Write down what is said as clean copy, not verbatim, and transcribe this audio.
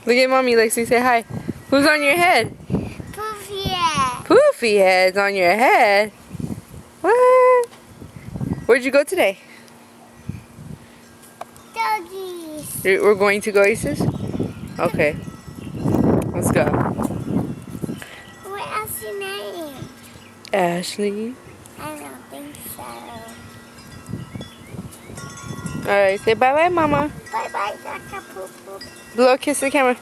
Look at mommy, Lexi. Say hi. Who's on your head? Poofy head. Poofy head's on your head. What? Where'd you go today? Doggies. We're going to go, Aces? Okay. Let's go. What else your name? Ashley. I don't think so. Alright, say bye-bye, Mama. Bye bye, Dr. Poop Poop. Blow a kiss to the camera.